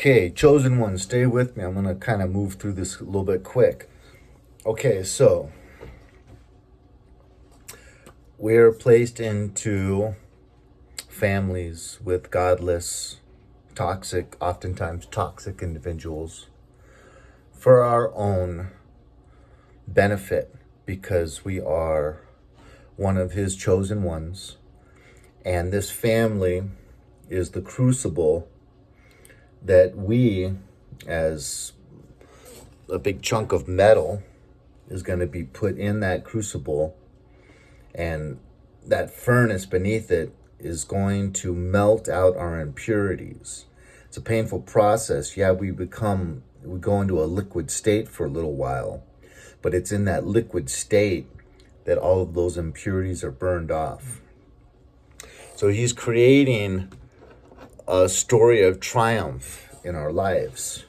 Okay, chosen one, stay with me. I'm going to kind of move through this a little bit quick. Okay, so we're placed into families with godless, toxic, oftentimes toxic individuals for our own benefit because we are one of his chosen ones. And this family is the crucible that we, as a big chunk of metal, is going to be put in that crucible, and that furnace beneath it is going to melt out our impurities. It's a painful process. Yeah, we go into a liquid state for a little while, but it's in that liquid state that all of those impurities are burned off. So he's creating a story of triumph in our lives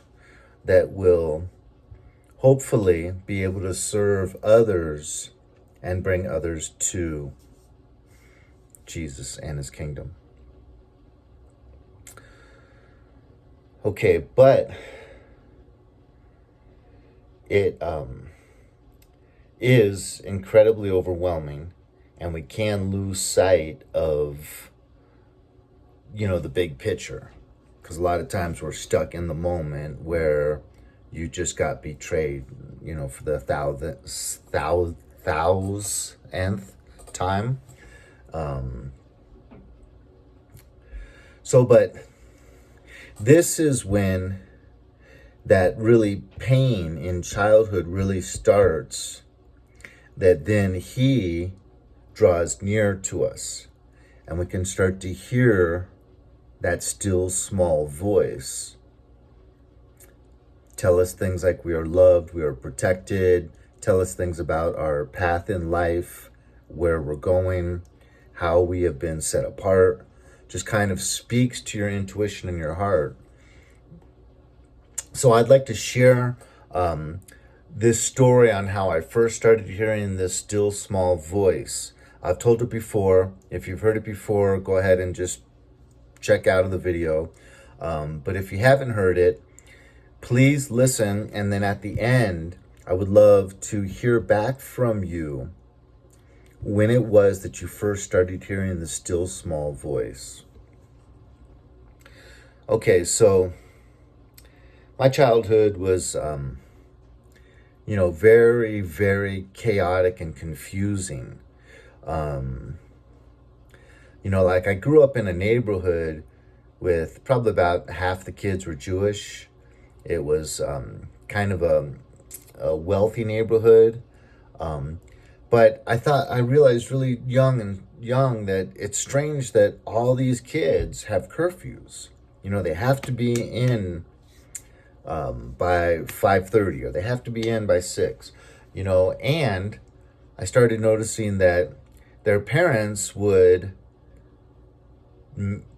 that will hopefully be able to serve others and bring others to Jesus and his kingdom. Okay, but it is incredibly overwhelming, and we can lose sight of the big picture, because a lot of times we're stuck in the moment where you just got betrayed, for the thousandth time. But this is when that really pain in childhood really starts, that then he draws near to us, and we can start to hear that still small voice tell us things like we are loved, we are protected, tell us things about our path in life, where we're going, how we have been set apart. Just kind of speaks to your intuition and your heart. So I'd like to share this story on how I first started hearing this still small voice. I've told it before. If you've heard it before, go ahead and just check out of the video. But if you haven't heard it, please listen. And then at the end, I would love to hear back from you when it was that you first started hearing the still small voice. Okay, so my childhood was, very, very chaotic and confusing. Like I grew up in a neighborhood with probably about half the kids were Jewish. It was kind of a wealthy neighborhood. But I realized really young that it's strange that all these kids have curfews. They have to be in by 5:30, or they have to be in by 6. And I started noticing that their parents would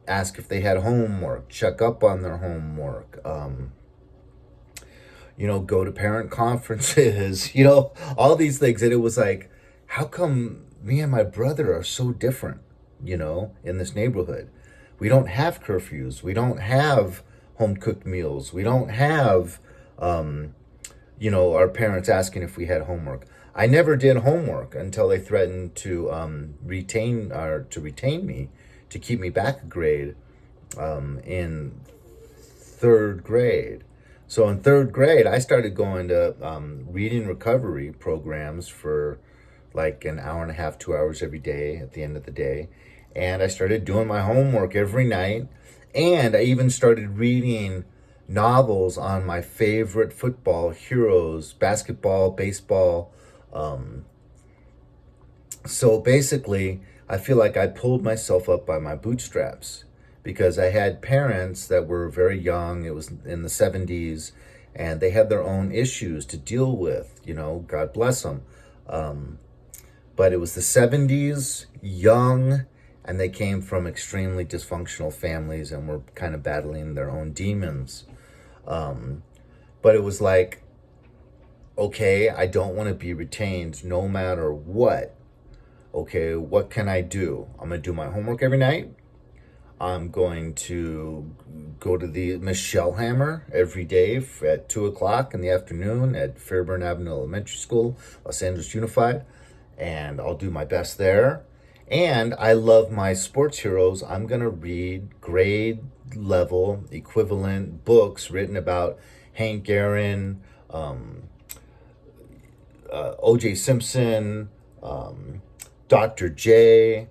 ask if they had homework, check up on their homework, go to parent conferences, all these things. And it was like, how come me and my brother are so different, in this neighborhood? We don't have curfews. We don't have home cooked meals. We don't have, our parents asking if we had homework. I never did homework until they threatened to retain me, to keep me back a grade in 3rd grade. So in 3rd grade, I started going to reading recovery programs for like an hour and a half, 2 hours every day at the end of the day. And I started doing my homework every night. And I even started reading novels on my favorite football heroes, basketball, baseball. So basically, I feel like I pulled myself up by my bootstraps, because I had parents that were very young. It was in the 70s, and they had their own issues to deal with, God bless them. But it was the 70s, young, and they came from extremely dysfunctional families and were kind of battling their own demons. But it was like, okay, I don't want to be retained no matter what. Okay, what can I do? I'm going to do my homework every night. I'm going to go to the Michelle Hammer every day at 2 o'clock in the afternoon at Fairburn Avenue Elementary School, Los Angeles Unified, and I'll do my best there. And I love my sports heroes. I'm going to read grade level equivalent books written about Hank Aaron, O.J. Simpson, Dr. J.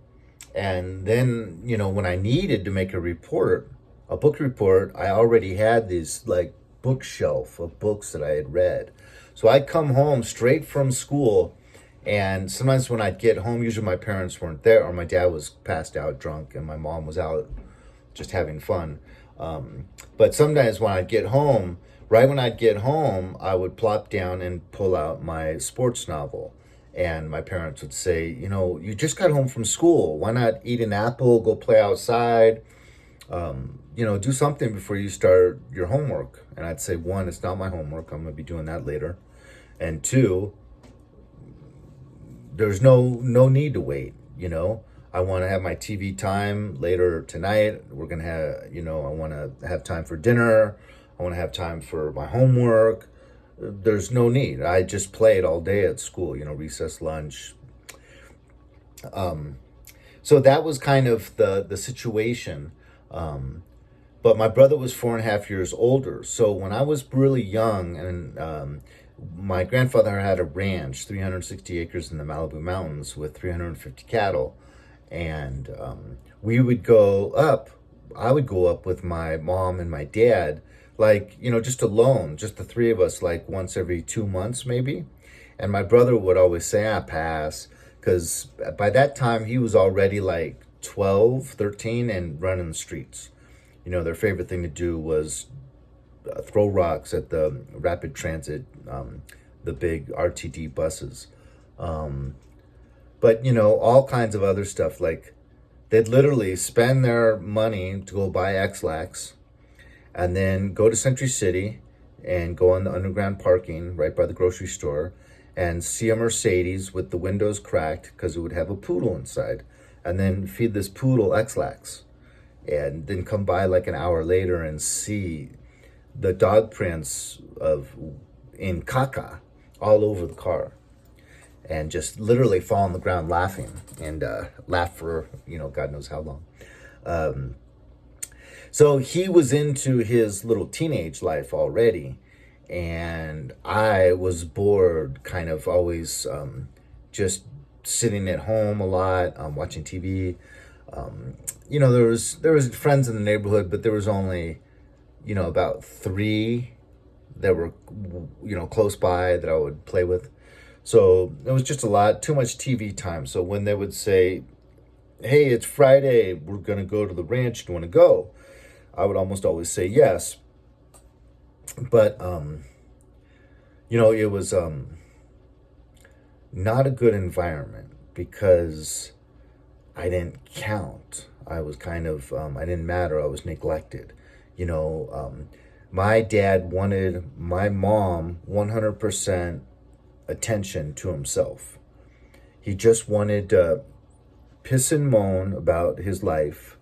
And then, when I needed to make a book report, I already had this like bookshelf of books that I had read. So I'd come home straight from school, and sometimes when I'd get home, usually my parents weren't there, or my dad was passed out drunk, and my mom was out just having fun. But sometimes when I'd get home, right when I'd get home, I would plop down and pull out my sports novel. And my parents would say, you just got home from school. Why not eat an apple, go play outside, do something before you start your homework? And I'd say, one, it's not my homework. I'm going to be doing that later. And two, there's no need to wait. I want to have my TV time later tonight. We're going to have, I want to have time for dinner. I want to have time for my homework. There's no need. I just played all day at school, recess, lunch. So that was kind of the situation. But my brother was 4.5 years older. So when I was really young, and my grandfather had a ranch, 360 acres in the Malibu Mountains with 350 cattle. And we would go up, I would go up with my mom and my dad, like, just alone, just the three of us, like once every 2 months maybe. And my brother would always say, pass. Because by that time he was already like 12, 13 and running the streets. Their favorite thing to do was throw rocks at the rapid transit, the big RTD buses. But, all kinds of other stuff. Like they'd literally spend their money to go buy X-Lax and then go to Century City and go on the underground parking right by the grocery store and see a Mercedes with the windows cracked because it would have a poodle inside, and then feed this poodle X-Lax, and then come by like an hour later and see the dog prints in caca all over the car, and just literally fall on the ground laughing, and laugh for God knows how long. So he was into his little teenage life already, and I was bored, kind of always just sitting at home a lot, watching TV. There was friends in the neighborhood, but there was only about three that were close by that I would play with. So it was just too much TV time. So when they would say, "Hey, it's Friday, we're gonna go to the ranch, do you want to go?" I would almost always say yes. But it was not a good environment because I didn't count. I was kind of I didn't matter. I was neglected. My dad wanted my mom 100% attention to himself. He just wanted to piss and moan about his life,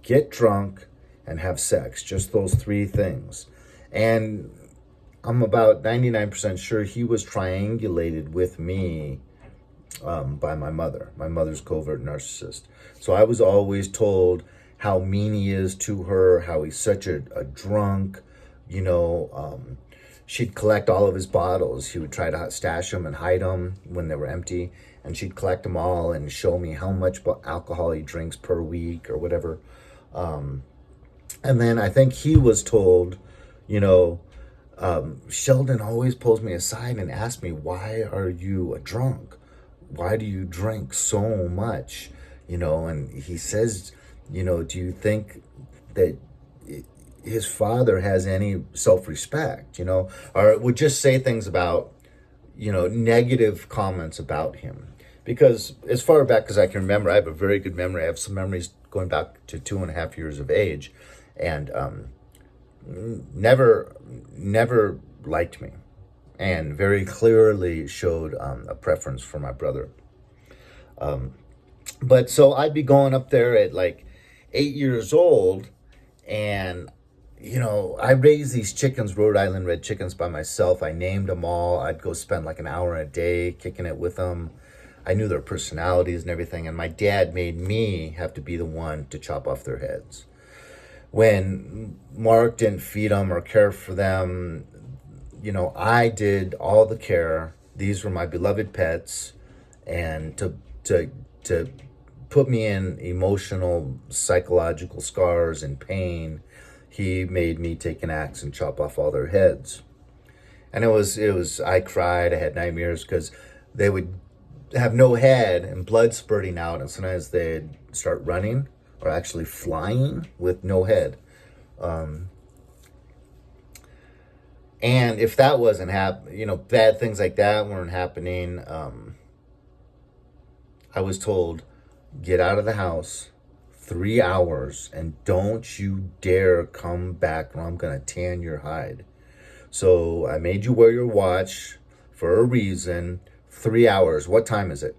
get drunk, and have sex. Just those three things. And I'm about 99% sure he was triangulated with me by my mother. My mother's covert narcissist. So I was always told how mean he is to her, how he's such a drunk. She'd collect all of his bottles. He would try to stash them and hide them when they were empty. And she'd collect them all and show me how much alcohol he drinks per week or whatever. And then I think he was told, Sheldon always pulls me aside and asks me, "Why are you a drunk? Why do you drink so much?" And he says, "Do you think that his father has any self-respect?" Or would just say things about, negative comments about him. Because as far back as I can remember, I have a very good memory. I have some memories going back to 2.5 years of age, and never liked me, and very clearly showed a preference for my brother. But so I'd be going up there at like 8 years old, and I raised these chickens, Rhode Island red chickens, by myself. I named them all. I'd go spend like an hour a day kicking it with them. I knew their personalities and everything, and my dad made me have to be the one to chop off their heads. When Mark didn't feed them or care for them, I did all the care. These were my beloved pets, and to put me in emotional, psychological scars and pain, he made me take an axe and chop off all their heads. And I cried. I had nightmares because they would have no head and blood spurting out, and sometimes they'd start running or actually flying with no head. And if that wasn't bad things like that weren't happening, I was told, get out of the house 3 hours and don't you dare come back or I'm going to tan your hide. So I made you wear your watch for a reason. 3 hours. What time is it?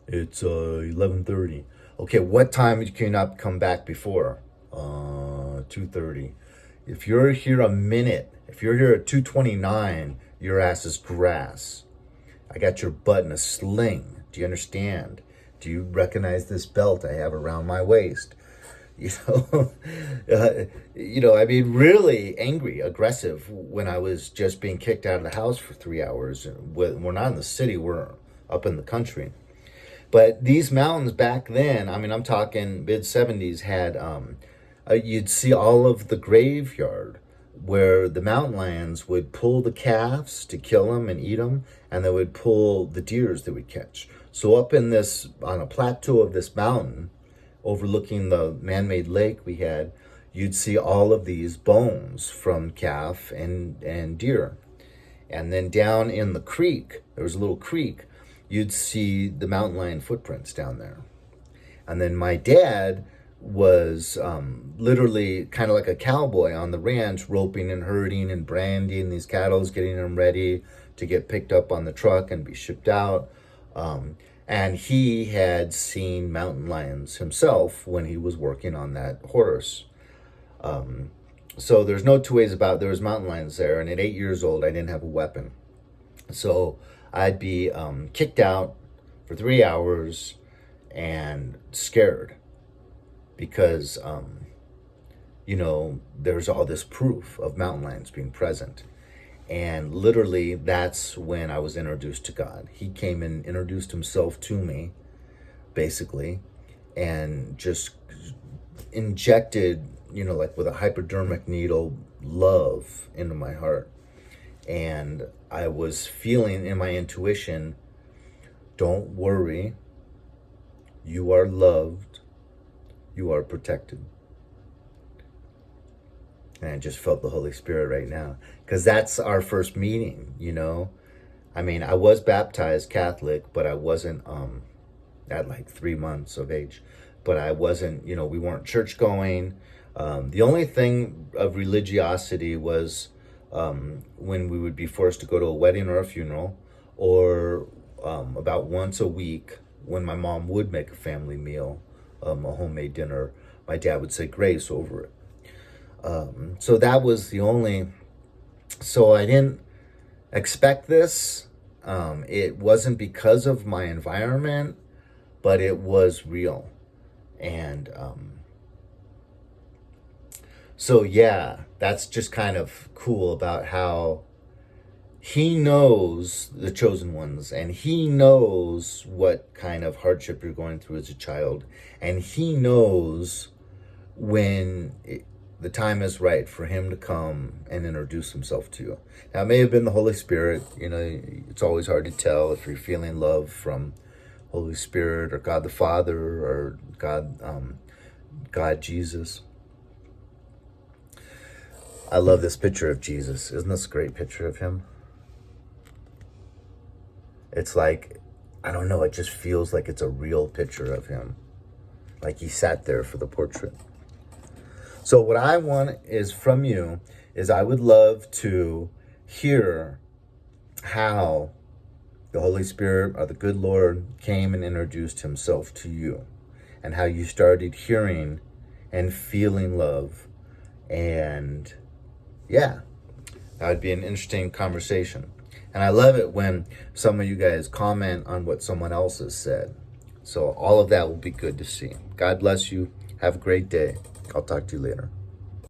It's 11:30. Okay, what time can you not come back before? 2:30. If you're here a minute, if you're here at 2:29, your ass is grass. I got your butt in a sling. Do you understand? Do you recognize this belt I have around my waist? I mean, really angry, aggressive when I was just being kicked out of the house for 3 hours. We're not in the city, we're up in the country. But these mountains back then, I mean, I'm talking mid 70s, had, you'd see all of the graveyard where the mountain lions would pull the calves to kill them and eat them, and they would pull the deers they would catch. So up in on a plateau of this mountain, overlooking the man-made lake we had, you'd see all of these bones from calf and deer. And then down in the creek, there was a little creek, you'd see the mountain lion footprints down there. And then my dad was literally kind of like a cowboy on the ranch, roping and herding and branding these cattle, getting them ready to get picked up on the truck and be shipped out. And he had seen mountain lions himself when he was working on that horse. So there's no two ways about it. There was mountain lions there, and at 8 years old, I didn't have a weapon. So I'd be kicked out for 3 hours and scared because, there's all this proof of mountain lions being present. And literally, that's when I was introduced to God. He came and introduced himself to me, basically, and just injected, like with a hypodermic needle, love into my heart. And I was feeling in my intuition, don't worry, you are loved, you are protected. And I just felt the Holy Spirit right now. Because that's our first meeting, I mean, I was baptized Catholic, but I wasn't at like 3 months of age. But I wasn't, we weren't church going. The only thing of religiosity was when we would be forced to go to a wedding or a funeral, or about once a week when my mom would make a family meal, a homemade dinner, my dad would say grace over it. So that was the only, so I didn't expect this. It wasn't because of my environment, but it was real. And so yeah, that's just kind of cool about how he knows the chosen ones, and he knows what kind of hardship you're going through as a child, and he knows when the time is right for him to come and introduce himself to you. Now, it may have been the Holy Spirit. It's always hard to tell if you're feeling love from Holy Spirit or God the Father or God Jesus. I love this picture of Jesus. Isn't this a great picture of him? It's like, I don't know, it just feels like it's a real picture of him. Like he sat there for the portrait. So what I want is from you is I would love to hear how the Holy Spirit or the good Lord came and introduced himself to you, and how you started hearing and feeling love. And yeah, that would be an interesting conversation. And I love it when some of you guys comment on what someone else has said. So all of that will be good to see. God bless you. Have a great day. I'll talk to you later.